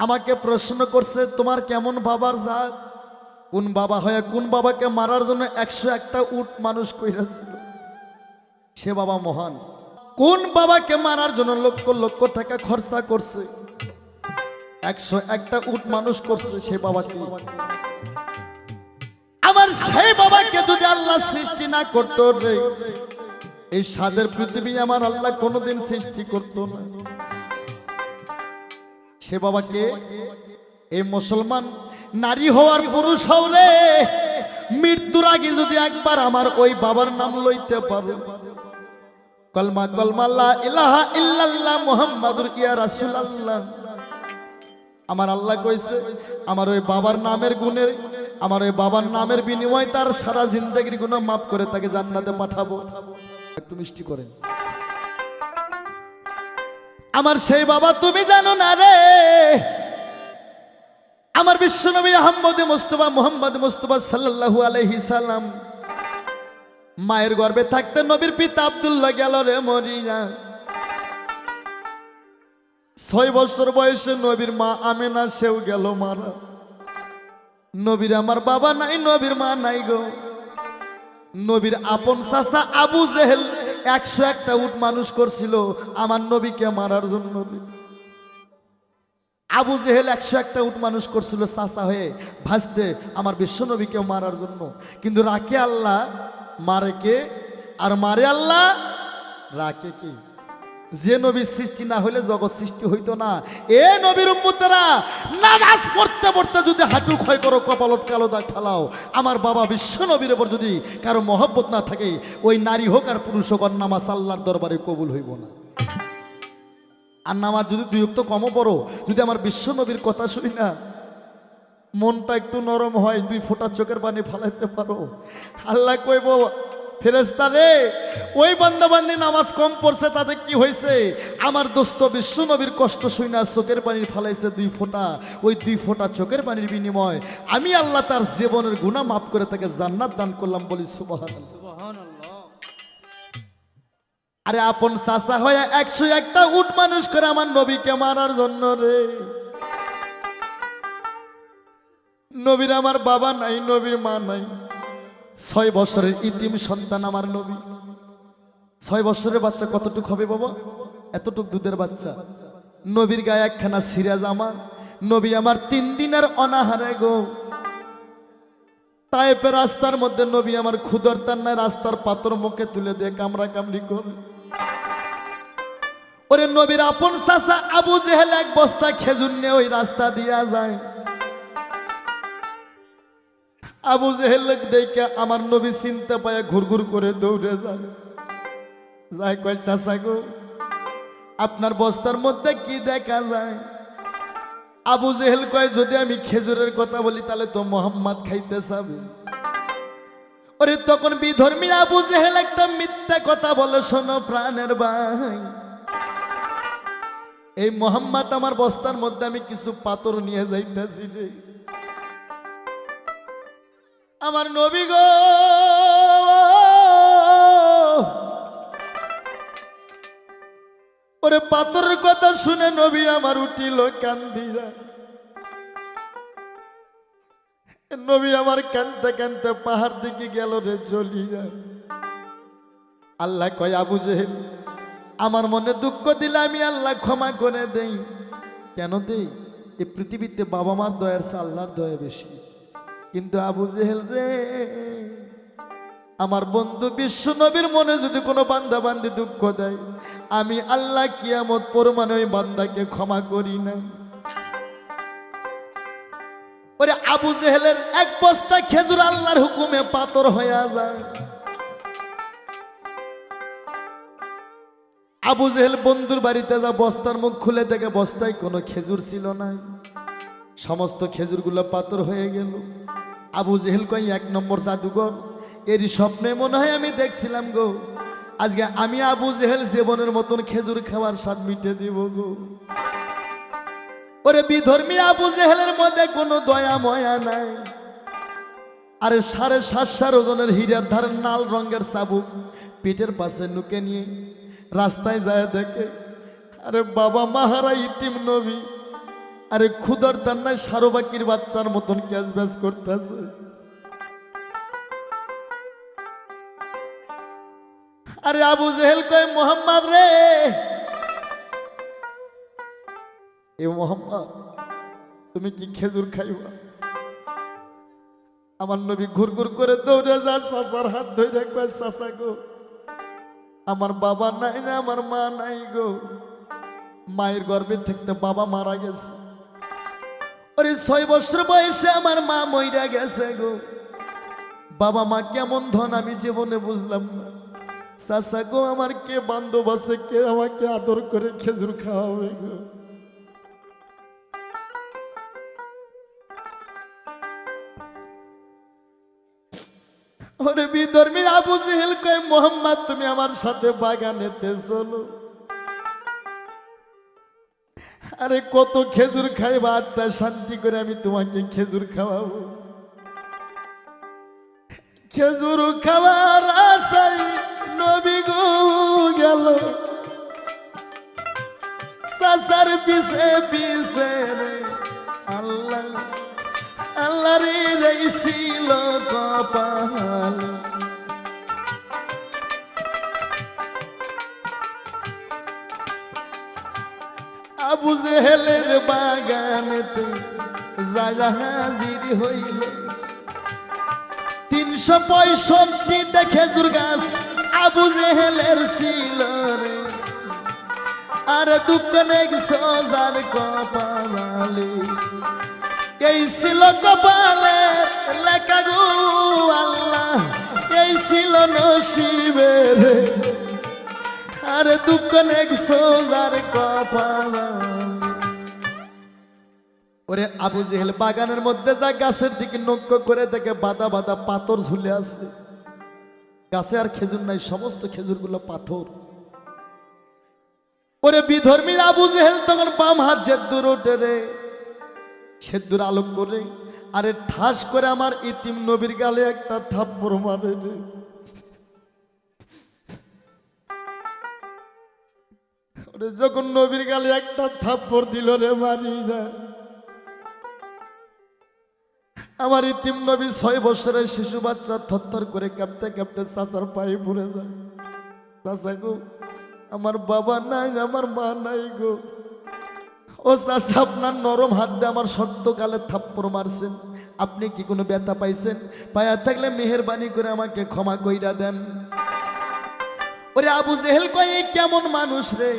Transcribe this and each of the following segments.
আমাকে প্রশ্ন করছে তোমার কেমন বাবার জাত, কোন বাবা হয়ে কোন বাবাকে মারার জন্য 101টা উট মানুষ কইরাছিল। সে বাবা মহান। কোন বাবাকে মারার জন্য লক্ষ লক্ষ টাকা খরচা করছে, 101টা উট মানুষ করছে, সে বাবাকে। আমার সেই বাবাকে যদি আল্লাহ সৃষ্টি না করতো রে, এই স্বাদের পৃথিবী আমার আল্লাহ কোনোদিন সৃষ্টি করতো না। সে বাবাকে এই মুসলমান নারী হওয়ার পুরুষ হও রে, মৃত্যুর আগে যদি একবার আমার ওই বাবার নাম লইতে পারো, কলমা কলমা লা ইলাহা ইল্লাল্লাহ মুহাম্মাদুর ইয়া রাসূলুল্লাহ, আমার আল্লাহ কইছে আমার ওই বাবার নামের গুণে, আমার ওই বাবার নামের বিনিময়ে তার সারা জিন্দেগির গুনাহ মাফ করে তাকে জান্নাতে পাঠাবো। একটু মিষ্টি করেন। আমার সেই বাবা তুমি জানো না রে, আমার বিশ্বনবী আহমদ মুস্তাফা মুহাম্মদ মুস্তাফা সাল্লাল্লাহু আলাইহি সাল্লাম মায়ের গর্ভে থাকতে নবীর পিতা আব্দুল্লাহ গেল রে মরিয়া। 6 বছর বয়সে নবীর মা আমেনা সেও গেল মারা। নবীর আমার বাবা নাই, নবীর মা নাই গো। নবীর আপন চাচা আবু জেহেল 101টা উট মানুষ করছিল আমার নবীকে মারার জন্য। আবু জেহেল 101টা উট মানুষ করছিল চাচা হয়ে ভাসতে আমার বিশ্ব নবীকে মারার জন্য। কিন্তু রাখে আল্লাহ, মারে কে? আর মারে আল্লাহ, রাখে কে? যে নবীর সৃষ্টি না হইলে জগৎ সৃষ্টি হইতো না। এ নবীর উম্মতেরা, নামাজ পড়তে পড়তে যদি হাঁটু ক্ষয় করো, কপালত কালো দাগ ফালাও, আমার বাবা বিশ্ব নবীর উপর যদি কারো মহব্বত না থাকে, ওই নারী হোক আর পুরুষ হোক, আর নামাজ আল্লাহর দরবারে কবুল হইব না। আর নামাজ যদি 2 ওয়াক্ত কমও পড়ো, যদি আমার বিশ্ব নবীর কথা শুনি না, মনটা একটু নরম হয়, 2 ফোঁটা চোখের পানি ফালাইতে পারো, আল্লাহ কইব ফেরেশতা রে, ওই বান্দাবান্দি নামাজ কম পড়ছে তাতে কি হয়েছে? আমার দোস্ত বিশ্ব নবীর কষ্ট শুই না চোখের পানি ফালাইছে 2 ফোঁটা, ওই 2 ফোঁটা চোখের পানির বিনিময় আমি আল্লাহ তার জীবনের গুনাহ মাফ করে তাকে জান্নাত দান করলাম। বলি সুবহানাল্লাহ। আরে আপন চাচা হয়ে 101টা উট মানুষ করে আমার নবীকে মারার জন্য রে। নবীর আমার বাবা নাই, নবীর মা নাই, 6 বছরের ইতিম সন্তান আমার নবী। 6 বছরের বাচ্চা কতটুক হবে বাবা? এতটুক দুধের বাচ্চা। নবীর গায়ে একখানা ছিঁড়া জামা। নবী আমার 3 দিনের অনাহারে গো। তায়েফের রাস্তার মধ্যে নবী আমার ক্ষুধার তান্নায় রাস্তার পাথর মুখে তুলে দিয়ে কামড়া কামড়ি করে। ওরে নবীর আপন চাচা আবু জেহেল 1 বস্তা খেজুর নিয়ে ওই রাস্তা দিয়া যায়। আবু জেহেল দেখে আমার নবী চিনতে পায়, ঘুরঘুর করে দৌড়ে যায়। যাই কয় চাচা গো, আপনার বস্তার মধ্যে কি দেখা যায়? আবু জেহেল কয় যদি আমি খেজুরের কথা বলি তাহলে তো মোহাম্মদ খাইতে চাবে। ওরে তখন বিধর্মী আবু জেহেল একটা মিথ্যা কথা বলে, শোনো প্রাণের ভাই, এই মোহাম্মদ আমার বস্তার মধ্যে আমি কিছু পাথর নিয়ে যাইতেছি রে। আমার নবী গো, ওরে পাথরের কথা শুনে নবী আমার উঠিল কান্দিরা। নবী আমার কানতে কানতে পাহাড় দিকে গেল রে চলিয়া। আল্লাহ কয় আবু জেহেল, আমার মনে দুঃখ দিলে আমি আল্লাহ ক্ষমা করে দেই। কেন দেই? এই পৃথিবীতে বাবা মার দয়ার চেয়ে আল্লাহর দয়া বেশি। কিন্তু আবু জেহেল রে, আমার বন্ধু বিশ্ব নবীর মনে যদি কোনো বান্দা বান্দি দুঃখ দেয়, আমি আল্লাহ কিয়ামত পরমানে ওই বান্দাকে ক্ষমা করি না। ওরে আবু জেহেলের 1 বস্তা খেজুর আল্লাহর হুকুমে পাথর হয়ে যায়। আবু জেহেল বন্ধুর বাড়িতে যা বস্তার মুখ খুলে দেখে বস্তায় কোনো খেজুর ছিল না, সমস্ত খেজুরগুলো পাথর হয়ে গেল। আবু জেহেল কয় 1 নম্বর জাদুঘর, এরই স্বপ্নে মনে হয় আমি দেখছিলাম গো, আজকে আমি আবু জেহেল জীবনের মতন খেজুর খাওয়ার স্বাদ মিটে দিব গো। ওরে বিধর্মী আবু জেহেলের মধ্যে কোনো দয়া ময়া নাই। আরে 7.5 ওজনের হীরার ধারের লাল রঙের চাবুক পেটের পাশে নুকে নিয়ে রাস্তায় যায় দেখে, আরে বাবা মাহারা ইতিম নবী আরে ক্ষুধার দান্নায় সারোবাকির বাচ্চার মতন ক্যাচ ব্যাচ করতেছে। আরে আবু জেহেল কয় মোহাম্মদ রে, এ মোহাম্মদ তুমি কি খেজুর খাইবা? আমার নবী ঘুর ঘুর করে দৌড়ে যা চাচার হাত ধরে কয় চাচা গো, আমার বাবা নাই না, আমার মা নাই গো, মায়ের গর্ভে থাকতে বাবা মারা গেছে। ওরে 6 বছর বয়সে আমার মা মইরা গেছে গো, বাবা মা কেমন ধন আমি জীবনে বুঝলাম না। চাচা গো আমার কে বান্ধব আছে, কে আমাকে আদর করে খেজুর খাওয়াবে গো? ওরে বিধর্মী আবু জেহেল কয় মোহাম্মদ তুমি আমার সাথে বাগানেতে চলো। আরে কত খেজুর খাইবা, আত্মা শান্তি করে আমি তোমাকে খেজুর খাওয়াবো। খেজুর খাওয়ার আশায় নবী গো গেল চাচার পিছে পিছে রে। আল্লাহ আল্লাহ রে ছিল কপাল, আবু জেহেলের বাগানেতে যারা হাজির হইল। 365টা খেজুর গাছ আবু জেহেলের ছিল রে। আর দুঃখনে সোজার কপালে এই ছিল কপালে লেখা গো আল্লাহ, এই ছিল নসিবের। আরে দুঃখনে সোজার কপালে। ওরে আবু জেহেল বাগানের মধ্যে যা গাছের দিকে লক্ষ্য করে দেখে বাদা বাদা পাথর ঝুলে আছে। গাছে আর খেজুর নাই, সমস্ত খেজুরগুলো পাথর। ওরে বিধর্মীর আবু জেহেল তখন বাম হাত জেদ্দুর ওঠে রে, সেদ্দুর আলোক করে আরে ঠাস করে আমার ইতিম নবীর গালে একটা থাপ্পড় মারে রে। ওরে যখন নবীর গালে একটা থাপ্পড় দিল রে মারি না, আমার ইতিম নবী 6 বছরের শিশু বাচ্চা থরথর করে কাঁপতে কাঁপতে চাচার পায়ে পড়ে যায়। চাচা গো আমার বাবা নাই, আমার মা নাই গো। ও চাচা আপনার নরম হাত দিয়ে আমার শক্ত গালে থাপ্পড় মারছেন, আপনি কি কোনো ব্যথা পাইছেন? পায়া থাকলে মেহেরবানি করে আমাকে ক্ষমা কইরা দেন। ওরে আবু জেহেল কয় কেমন মানুষ রে,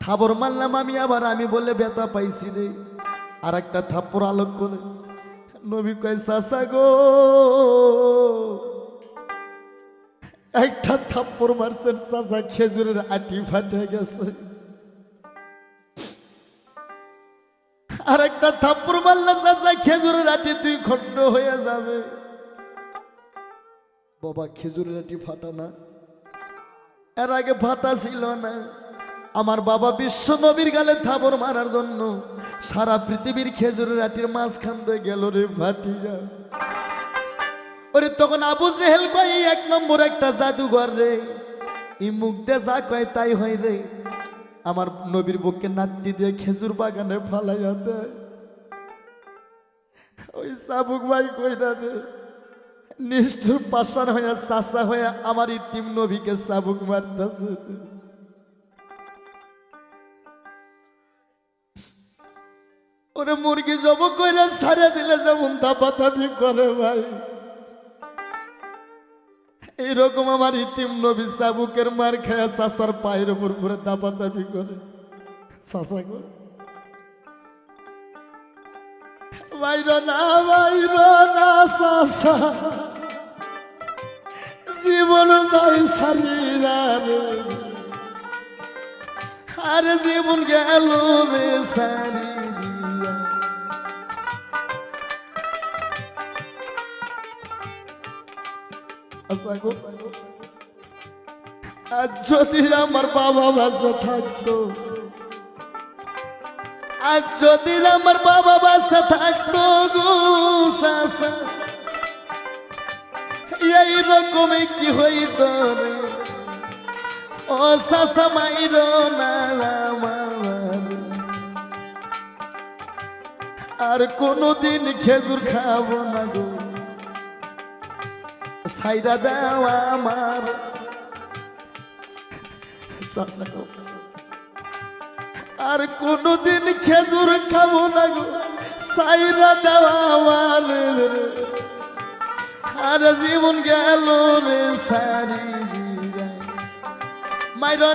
থাবর মারলাম আমি, আবার আমি বলে ব্যথা পাইছি রে। আর একটা থাপ্পড় আলোক করে নবী কয় চাচা গো একটা থাপ্পড় মারছেন চাচা, খেজুরের আটি ফাটে গেছে। আর একটা থাপ্পড় মারলে চাচা খেজুরের আটি 2 খণ্ড হয়ে যাবে। বাবা খেজুরের আটি ফাটা না, এর আগে ফাটা ছিল না। আমার বাবা বিশ্ব নবীর গালে থাপড় মারার জন্য সারা পৃথিবীর খেজুরের আটির মাঝখান দিয়ে গেল রে ফাটি যা। ওরে তখন আবু জেহেল কয় 1 নম্বর একটা জাদুঘর রে, এই মুখ দিয়ে যা কয় তাই হয় রে। আমার নবীর বুকে নাতি দিয়ে খেজুর বাগানে ফালাইয়া দেয়। ওই চাবুক ভাই কইরা রে নিষ্ঠুর পাষাণ হইয়া চাচা হইয়া আমার ইতিম নবীকে চাবুক মারতেছে। ওরে মুরগি জব কইরা ছাড়া দিলে যেমন দাপাদাপি করে ভাই, এইরকম আমার ইতিম নবী চাবুকের মার খায়া চাচার পায়ের উপর ঘুরে দাপাদাপি করে। চাচা গো বাইরা না, বাইরা না চাচা, জীবন যাই সারিরা রে, আরে জীবন গেল রে সারি। আজ যদি আমার বাবা বাঁচা থাকতো, আজ যদি আমার বাবা বাঁচা থাকতো গো চাচা, এইরকমই কি হইত রে। ও চাচা মাইর না আর কোনোদিন খেজুর খাবো না গো, সাইরা দাও আমার চাচা গো। আর কোনোদিন খেজুর খাবো না গো, সাইরা দাও আমার। আর জীবন গেল রে সারি, মাইরো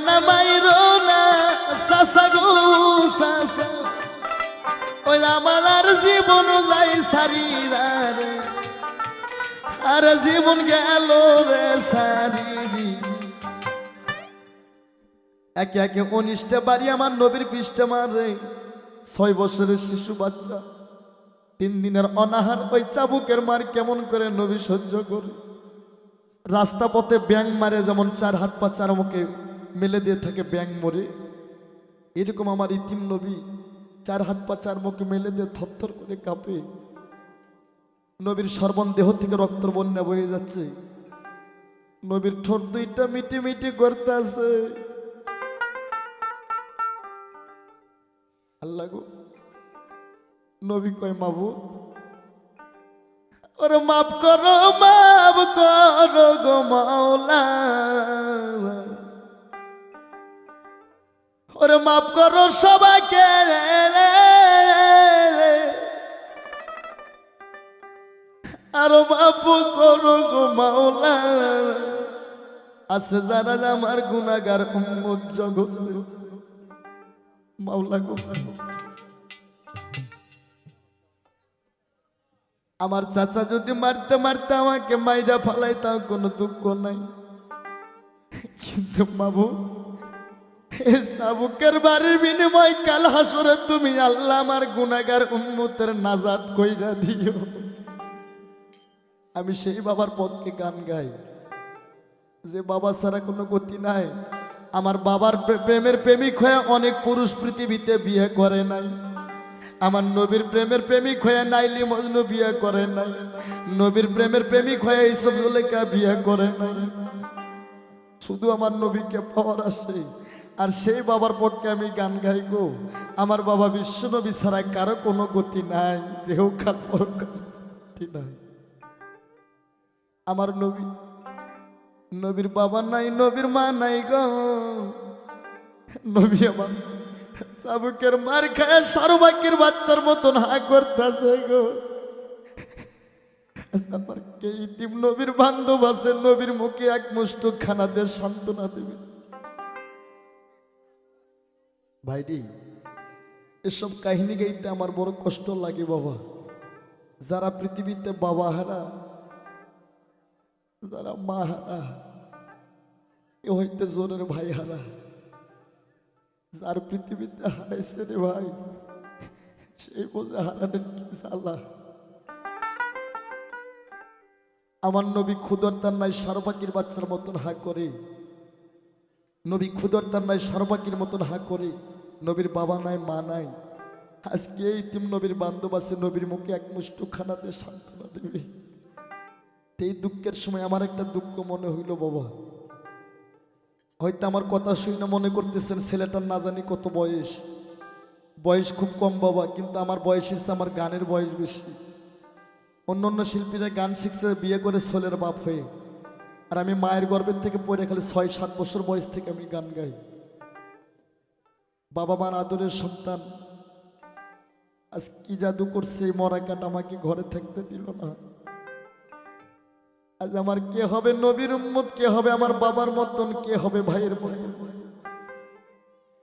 না চাচা গো চাচা, ওই আমার আর জীবন যাই সারি রে, আর জীবন গেল রে সারি। একে একে 19টা বাড়ি আমার নবীর পৃষ্ঠে মারে। 6 বছরের শিশু বাচ্চা, 3 দিনের অনাহার, ওই চাবুকের মার কেমন করে নবী সহ্য করে। রাস্তা পথে ব্যাং মারে, যেমন 4 হাত পা 4 মুখে মেলে দিয়ে থাকে ব্যাং মরে, এরকম আমার ইতিম নবী 4 হাত পা 4 মুখে মেলে দিয়ে থরথর করে কাঁপে। নবীর সর্বন দেহ থেকে রক্তর বন্যা বয়ে যাচ্ছে। নবীর ঠোঁট দুইটা মিটি মিটি করতে আছে। আল্লাহ গো, নবী কয় মাবুদ, ওরে মাফ করো গো মাওলা, ওরে মাফ করো সবাইকে, আর মাফ করো গো মাওলা। আছে যারা আমার গুনাহগার উম্মত জগতে, মাওলা গো। আমার চাচা যদি মারতে মারতে আমাকে মাইরা ফালাই, তাও কোনো দুঃখ নাই, কিন্তু মাবুদ, চাবুকের বাড়ির বিনিময় কাল হাসরে তুমি আল্লাহ আমার গুনাহগার উম্মতের নাজাত কইরা দিও। আমি সেই বাবার পক্ষে গান গাই, যে বাবা ছাড়া কোনো গতি নাই। আমার বাবার প্রেমের প্রেমিক হয়ে অনেক পুরুষ পৃথিবীতে বিয়ে করে নাই। আমার নবীর প্রেমের প্রেমিক হয়ে নাইলি মজনু বিয়ে করে নাই। নবীর প্রেমের প্রেমিক হয়ে এইসব জুলেখা বিয়ে করে নাই। শুধু আমার নবীকে পাওয়ার আসে, আর সেই বাবার পক্ষে আমি গান গাই গো। আমার বাবা বিশ্ব নবী ছাড়া কারো কোনো গতি নাই, কেউ কাল পরকাল গতি নাই। আমার নবী, নবীর বাবা নাই, নবীর মা নাই গো। নবী আমার চাবুকের মার খায় সারবাকির বাচ্চার মতন হা করতেছে গো। আমার কে ইতিম নবীর বান্ধব আছে, নবীর মুখে এক মুষ্ট খানা দিয়ে সান্ত্বনা দেবে। ভাইডি, এসব কাহিনী গাইতে আমার বড় কষ্ট লাগে বাবা। যারা পৃথিবীতে বাবা হারা, যারা মা হারা, কেউ হইতে জোরের ভাই হারা, যার পৃথিবীতে হারাইছে রে ভাই, সেই বোঝে হারানোর কি জ্বালা। আমার নবী ক্ষুদর তার নাই সারপাকির বাচ্চার মতন হা করে। নবী ক্ষুদর তার নাই সারপাকির মতন হা করে। নবীর বাবা নাই, মা নাই। আজকে ইতিম নবীর বান্ধব আছে, নবীর মুখে এক মুষ্ট খানা দিয়ে সান্ত্বনা দেবে। এই দুঃখের সময় আমার একটা দুঃখ মনে হইল বাবা। হয়তো আমার কথা শুনে মনে করতেছেন ছেলেটার না জানি কত বয়স। বয়স খুব কম বাবা, কিন্তু আমার বয়স হচ্ছে আমার গানের বয়স বেশি। অন্য অন্য শিল্পীরা গান শিখছে বিয়ে করে ছেলের বাপ হয়ে, আর আমি মায়ের গর্ভের থেকে পড়ে খালি 6-7 বছর বয়স থেকে আমি গান গাই। বাবা মার আদরের সন্তান আজ কি জাদু করছে, এই মরা কাটা আমাকে ঘরে থাকতে দিল না। আজ আমার কে হবে নবীর উম্মত, কে হবে আমার বাবার মতন, কে হবে ভাইয়ের মতন।